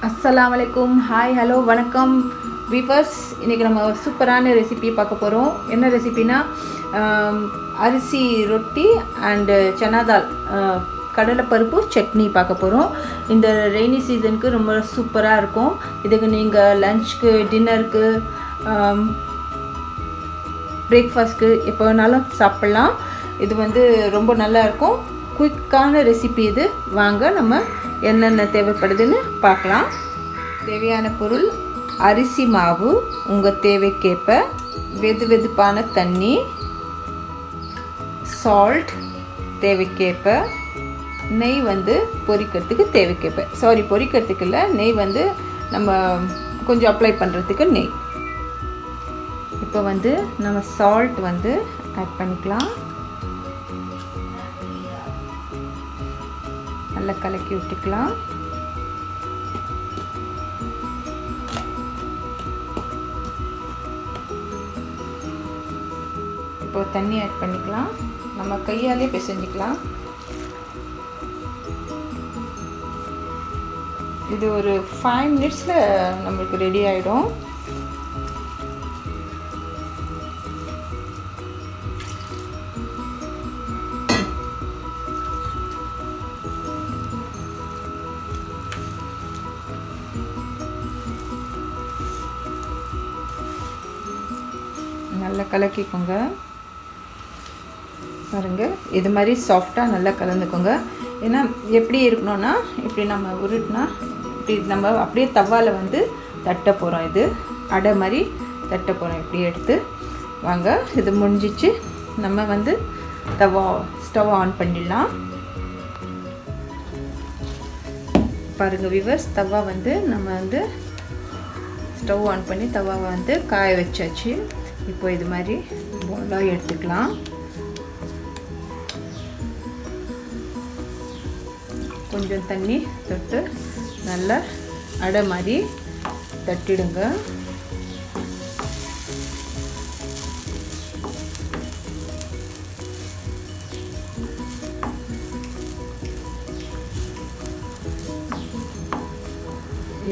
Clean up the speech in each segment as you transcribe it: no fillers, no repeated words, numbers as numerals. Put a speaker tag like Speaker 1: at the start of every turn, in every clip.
Speaker 1: Assalam Alaikum. Hi, hello, வணக்கம் viewers. இன்றைக்கி நம்ம சூப்பரான ரெசிபி பார்க்க போகிறோம். என்ன ரெசிபினா அரிசி ரொட்டி அண்டு சனா தால் கடலைப்பருப்பு சட்னி பார்க்க போகிறோம். இந்த ரெய்னி சீசனுக்கு ரொம்ப சூப்பராக இருக்கும். இதுக்கு நீங்கள் லஞ்சுக்கு, டின்னருக்கு, பிரேக்ஃபாஸ்ட்க்கு எப்போ வேணாலும் சாப்பிட்லாம். இது ரொம்ப நல்லா இருக்கும். குயிக்கான ரெசிபி இது. வாங்க நம்ம என்னென்ன தேவைப்படுதுன்னு பார்க்கலாம். தேவையான பொருள்: அரிசி மாவு உங்கள் தேவைக்கேற்ப, வெதுவெதுப்பான தண்ணி, சால்ட் தேவைக்கேற்ப, நெய் பொரிக்கிறதுக்கு தேவைக்கேற்ப, பொரிக்கிறதுக்கு இல்லை, நெய் நம்ம கொஞ்சம் அப்ளை பண்ணுறதுக்கு நெய். இப்போ நம்ம சால்ட் ஆட் பண்ணிக்கலாம். நல்லா கலக்கி விட்டுக்கலாம். இப்போ தண்ணி ஆட் பண்ணிக்கலாம். நம்ம கையாலே பிசைஞ்சிக்கலாம். இது ஒரு 5 மினிட்ஸில் நம்மளுக்கு ரெடி ஆகிடும். நல்லா கலக்கிக்கோங்க. பாருங்கள், இது மாதிரி சாஃப்டாக நல்லா கலந்துக்கோங்க. ஏன்னா எப்படி இருக்கணும்னா, இப்படி நம்ம உருட்டினா இப்படி நம்ம அப்படியே தவாவில் தட்ட போகிறோம். இது அடை மாதிரி தட்ட போகிறோம். இப்படி எடுத்து வாங்க. இது முடிஞ்சிச்சு. நம்ம ஸ்டவ் ஆன் பண்ணிடலாம். பாருங்கள் விவர்ஸ், தவா நம்ம ஸ்டவ் ஆன் பண்ணி தவாவை காய வச்சாச்சு. இப்போ இது மாதிரி போலாக எடுத்துக்கலாம். கொஞ்சம் தண்ணி தொட்டு நல்லா அடை மாதிரி தட்டிடுங்க.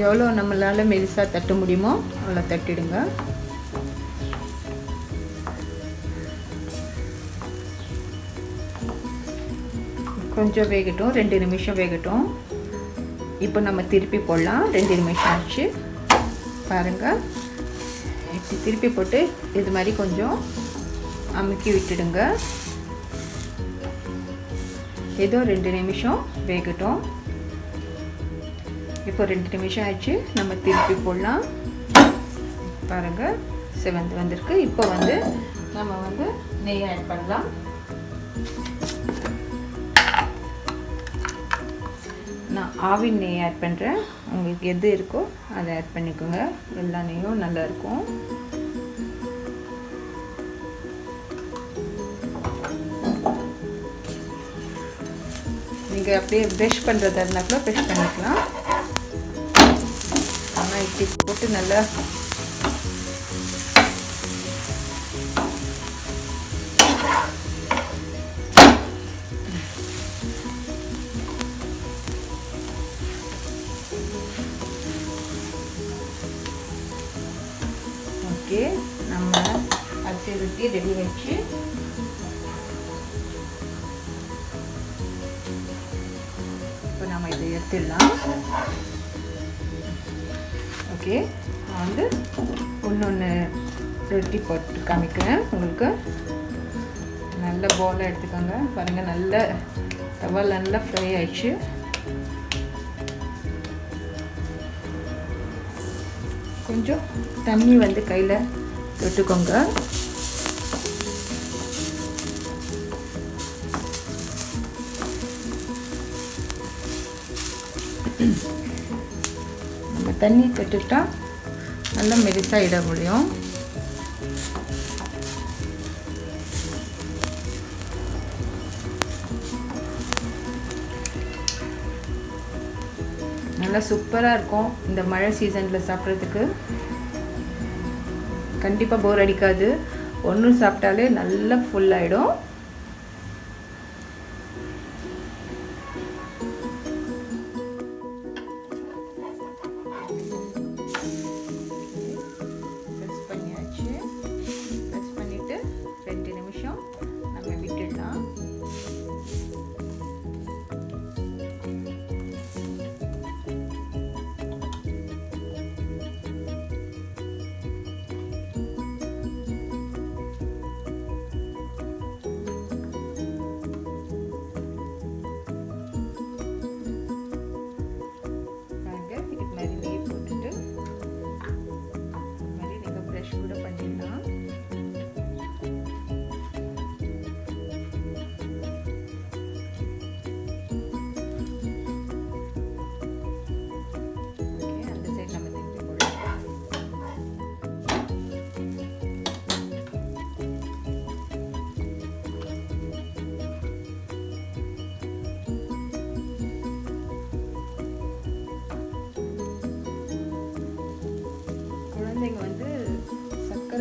Speaker 1: எவ்வளோ நம்மளால் மெலிசாக தட்ட முடியுமோ அவ்வளோ தட்டிடுங்க. கொஞ்சம் வேகட்டும், 2 நிமிஷம் வேகட்டும். இப்போ நம்ம திருப்பி போடலாம். 2 நிமிஷம் ஆச்சு. பாருங்கள், இப்படி திருப்பி போட்டு இது மாதிரி கொஞ்சம் அமுக்கி விட்டுடுங்க. ஏதோ 2 நிமிஷம் வேகட்டும். இப்போ 2 நிமிஷம் ஆச்சு. நம்ம திருப்பி போடலாம். பாருங்கள், செவந்து வந்திருக்கு. இப்போ நம்ம நெய் ஆட் பண்ணலாம். நான் ஆவின் நெய் ஆட் பண்ணுறேன். உங்களுக்கு எது இருக்கோ அதை ஆட் பண்ணிக்கோங்க. எல்லா நெய்யும் நல்லா இருக்கும். நீங்கள் அப்படியே ப்ரெஷ் பண்ணுறதா இருந்தால் கூட ப்ரெஷ் பண்ணிக்கலாம். ஆனால் இப்படி போட்டு நல்லா ஓகே. நம்ம அரிசி ரொட்டி ரெடி வச்சு இப்போ நம்ம இதை எடுத்துடலாம். ஓகே, நான் ஒன்று ரொட்டி போட்டு காமிக்கிறேன் உங்களுக்கு. நல்ல போலாக எடுத்துக்கோங்க. பாருங்கள், நல்ல தவால் நல்லா ஃப்ரை ஆயிடுச்சு. கொஞ்சம் தண்ணி கையில் தொட்டுக்கோங்க. நம்ம தண்ணி தொட்டுக்கிட்டா நல்லா மெலிசாக இட முடியும். நல்லா சூப்பராக இருக்கும். இந்த மழை சீசனில் சாப்பிட்றதுக்கு கண்டிப்பாக போர் அடிக்காது. ஒன்று சாப்பிட்டாலே நல்லா ஃபுல்லாகிடும்.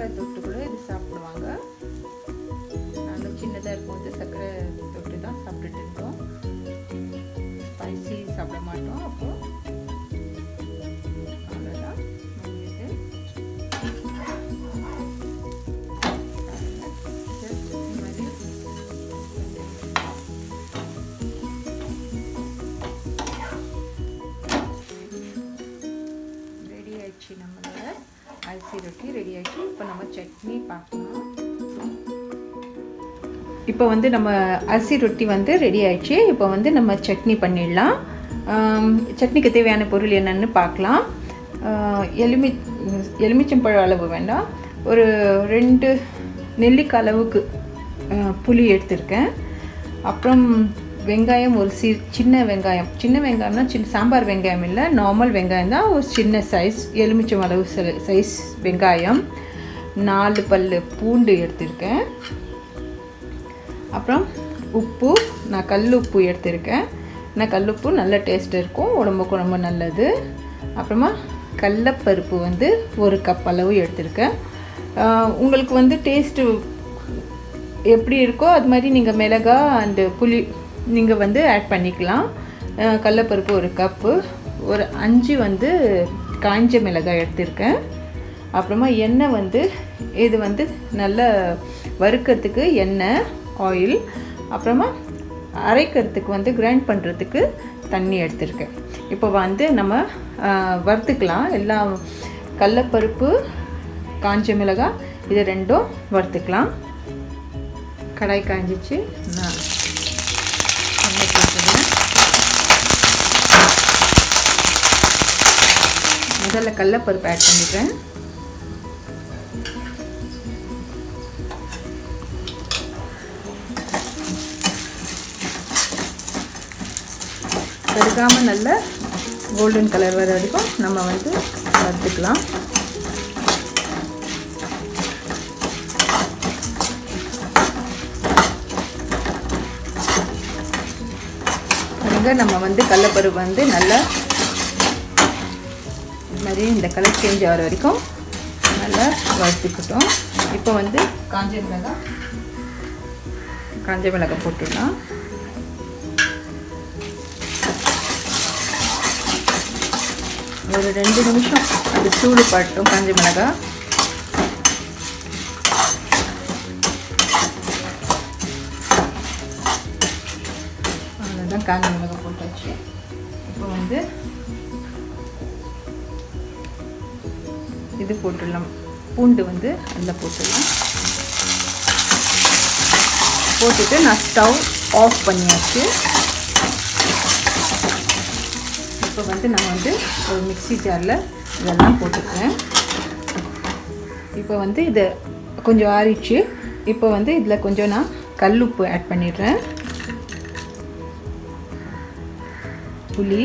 Speaker 1: சர்க்கரை தொட்டு கூட இது சாப்பிடுவாங்க. நாங்கள் சின்னதாக இருக்கும்போது சர்க்கரை தொட்டு தான் சாப்பிட்டுட்டு இருக்கோம். ஸ்பைசி சாப்பிட மாட்டோம். அப்போது அவ்வளோதான் முடிஞ்சது. ரெடி ஆயிடுச்சு. நம்மளோட அரிசி ரொட்டி ரெடி ஆயிடுச்சு. இப்போ நம்ம சட்னி பார்க்கலாம். இப்போ வந்து நம்ம அரிசி ரொட்டி வந்து ரெடி ஆயிடுச்சு. இப்போ வந்து நம்ம சட்னி பண்ணிடலாம். சட்னிக்கு தேவையான பொருள் என்னென்னு பார்க்கலாம். எலுமிச்சம்பழம் அளவு வேண்டாம், ஒரு 2 நெல்லிக்காய் அளவுக்கு புளி எடுத்திருக்கேன். அப்புறம் வெங்காயம், ஒரு சின்ன வெங்காயம்னா சாம்பார் வெங்காயம் இல்லை, நார்மல் வெங்காயம் தான், ஒரு சின்ன சைஸ் எலுமிச்சம் அளவு சைஸ் வெங்காயம், 4 பல் பூண்டு எடுத்திருக்கேன். அப்புறம் உப்பு, நான் கல் உப்பு எடுத்திருக்கேன். நான் கல் உப்பு நல்ல டேஸ்ட் இருக்கும், உடம்புக்கு ரொம்ப நல்லது. அப்புறமா கடலைப்பருப்பு வந்து 1 கப் அளவு எடுத்திருக்கேன். உங்களுக்கு வந்து டேஸ்ட்டு எப்படி இருக்கோ அது மாதிரி நீங்கள் மிளகாய் அண்டு புளி நீங்கள் வந்து ஆட் பண்ணிக்கலாம். கடலைப்பருப்பு 1 கப்பு, ஒரு 5 வந்து காய்ஞ்ச மிளகாய் எடுத்திருக்கேன். அப்புறமா எண்ணெய் வந்து இது வந்து நல்லா வறுக்கிறதுக்கு எண்ணெய், ஆயில். அப்புறமா அரைக்கிறதுக்கு வந்து கிரைண்ட் பண்ணுறதுக்கு தண்ணி எடுத்திருக்கேன். இப்போ வந்து நம்ம வறுத்துக்கலாம். எல்லாம் கடலைப்பருப்பு, காஞ்ச மிளகாய் இது 2ம் வறுத்துக்கலாம். கடாய் காய்ஞ்சிச்சு. நான் எண்ணெய் போட்டுருவேன். முதல்ல கடலைப்பருப்பு ஆட் பண்ணிடுறேன். கருகாமல் நல்ல கோல்டன் கலர் வர வரைக்கும் நம்ம வந்து வறுத்துக்கலாம். நம்ம வந்து கடலைப்பருப்பு வந்து நல்லா இது மாதிரி இந்த கலர் சேஞ்ச் ஆகிற வரைக்கும் நல்லா வறுத்துக்கிட்டோம். இப்போ வந்து காஞ்ச மிளகாய் போட்டுடலாம். ஒரு 2 நிமிஷம் அது சூடு பட்டும் காஞ்ச மிளகாய். அவ்வளோதான், காஞ்ச மிளகாய் போட்டாச்சு. இப்போ வந்து இது போட்டுடலாம். பூண்டு வந்து அதில் போட்டுடலாம். போட்டுட்டு நான் ஸ்டவ் ஆஃப் பண்ணியாச்சு. இப்போ வந்து நான் வந்து ஒரு மிக்ஸி ஜாரில் இதெல்லாம் போட்டுக்கிறேன். இப்போ வந்து இது கொஞ்சம் ஆறிச்சு. இப்போ வந்து இதில் கொஞ்சம் நான் கல் உப்பு ஆட் பண்ணிடுறேன். புளி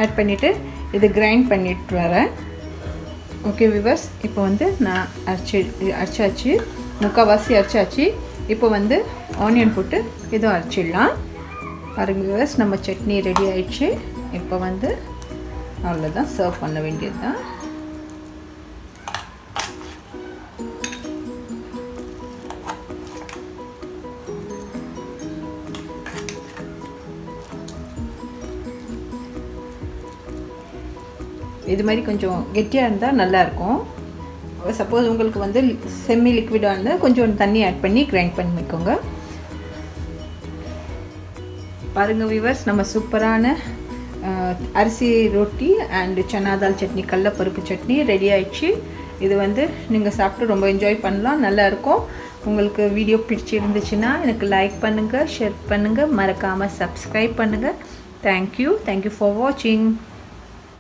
Speaker 1: ஆட் பண்ணிவிட்டு இது கிரைண்ட் பண்ணிட்டு வரேன். ஓகே விவர்ஸ், இப்போ வந்து நான் அரைச்சாச்சு, முக்கால்வாசி அரைச்சாச்சு. இப்போ வந்து ஆனியன் போட்டு இதுவும் அரைச்சிடலாம். பாருங்கள் விவர்ஸ், நம்ம சட்னி ரெடி ஆயிடுச்சு. இப்போ வந்து அவ்வளோதான், சர்வ் பண்ண வேண்டியது தான். இது மாதிரி கொஞ்சம் கெட்டியாக இருந்தால் நல்லாயிருக்கும். சப்போஸ் உங்களுக்கு வந்து செம்மி லிக்விடாக இருந்தால் கொஞ்சம் தண்ணி ஆட் பண்ணி கிரைண்ட் பண்ணிக்கோங்க. பாருங்கள் வியூவர்ஸ், நம்ம சூப்பரான அரிசி ரொட்டி அண்டு சன்னா தால் சட்னி, கடலைப்பருப்பு சட்னி ரெடி ஆயிடுச்சு. இது வந்து நீங்கள் சாப்பிட்டு ரொம்ப என்ஜாய் பண்ணலாம், நல்லாயிருக்கும். உங்களுக்கு வீடியோ பிடிச்சிருந்துச்சுன்னா எனக்கு லைக் பண்ணுங்கள், ஷேர் பண்ணுங்கள், மறக்காமல் சப்ஸ்கிரைப் பண்ணுங்கள். தேங்க்யூ ஃபார் வாட்சிங்.